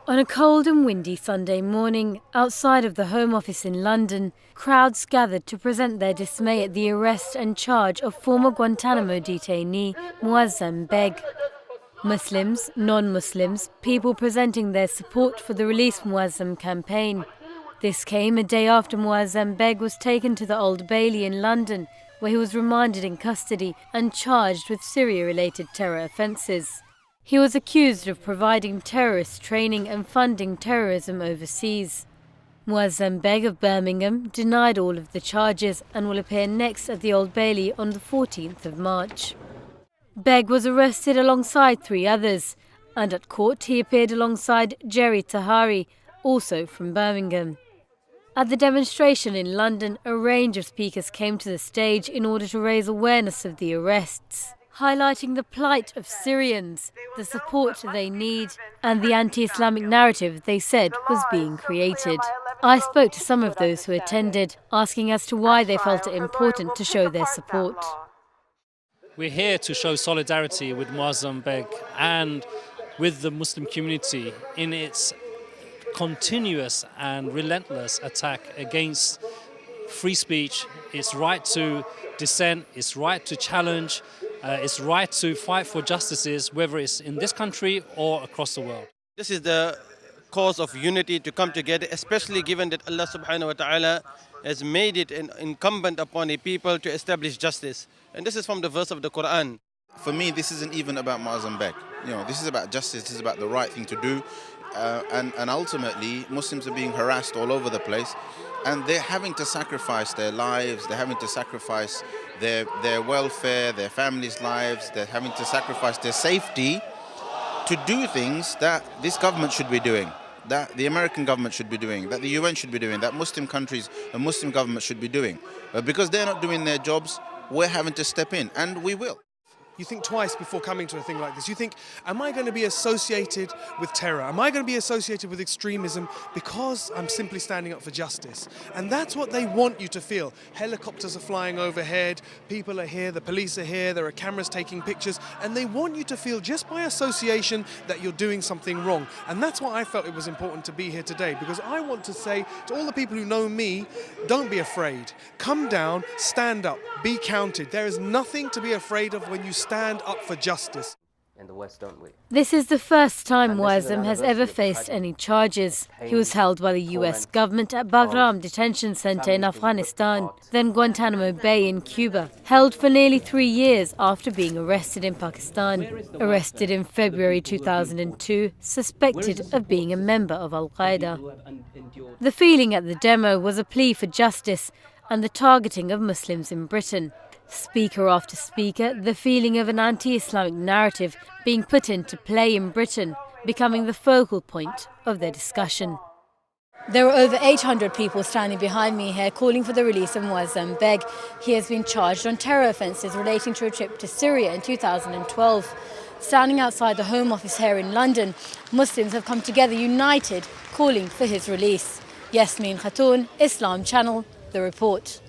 On a cold and windy Sunday morning, outside of the Home Office in London, crowds gathered to present their dismay at the arrest and charge of former Guantanamo detainee Moazzam Begg. Muslims, non-Muslims, people presenting their support for the Release Moazzam campaign. This came a day after Moazzam Begg was taken to the Old Bailey in London, where he was remanded in custody and charged with Syria-related terror offences. He was accused of providing terrorist training and funding terrorism overseas. Moazzam Begg of Birmingham denied all of the charges and will appear next at the Old Bailey on the 14th of March. Begg was arrested alongside 3 others, and at court he appeared alongside Jerry Tahari, also from Birmingham. At the demonstration in London, a range of speakers came to the stage in order to raise awareness of the arrests, highlighting the plight of Syrians, the support they need, and the anti-Islamic narrative they said was being created. I spoke to some of those who attended, asking as to why they felt it important to show their support. We're here to show solidarity with Moazzam Begg and with the Muslim community in its continuous and relentless attack against free speech, its right to dissent, its right to challenge, its right to fight for justices, whether it's in this country or across the world. This is the cause of unity to come together, especially given that Allah subhanahu wa ta'ala has made it incumbent upon a people to establish justice. And this is from the verse of the Quran. For me, this isn't even about Moazzam Begg. This is about justice, this is about the right thing to do. And ultimately, Muslims are being harassed all over the place. And they're having to sacrifice their lives, they're having to sacrifice their welfare, their families' lives, they're having to sacrifice their safety to do things that this government should be doing, that the American government should be doing, that the UN should be doing, that Muslim countries and Muslim governments should be doing. But because they're not doing their jobs, we're having to step in, and we will. You think twice before coming to a thing like this. You think, am I going to be associated with terror? Am I going to be associated with extremism because I'm simply standing up for justice? And that's what they want you to feel. Helicopters are flying overhead, people are here, the police are here, there are cameras taking pictures, and they want you to feel just by association that you're doing something wrong. And that's why I felt it was important to be here today, because I want to say to all the people who know me, don't be afraid. Come down, stand up, be counted. There is nothing to be afraid of when you stand up for justice. In the West, don't we? This is the first time Moazzam has ever faced any charges. He was held by the US government at Bagram Detention Center in Afghanistan, then Guantanamo Bay in Cuba, held for nearly 3 years after being arrested in Pakistan. Arrested in February 2002, suspected of being a member of Al-Qaeda. The feeling at the demo was a plea for justice and the targeting of Muslims in Britain. Speaker after speaker, the feeling of an anti-Islamic narrative being put into play in Britain, becoming the focal point of their discussion. There are over 800 people standing behind me here calling for the release of Moazzam Begg. He has been charged on terror offences relating to a trip to Syria in 2012. Standing outside the Home Office here in London, Muslims have come together united, calling for his release. Yasmin Khatun, Islam Channel, The Report.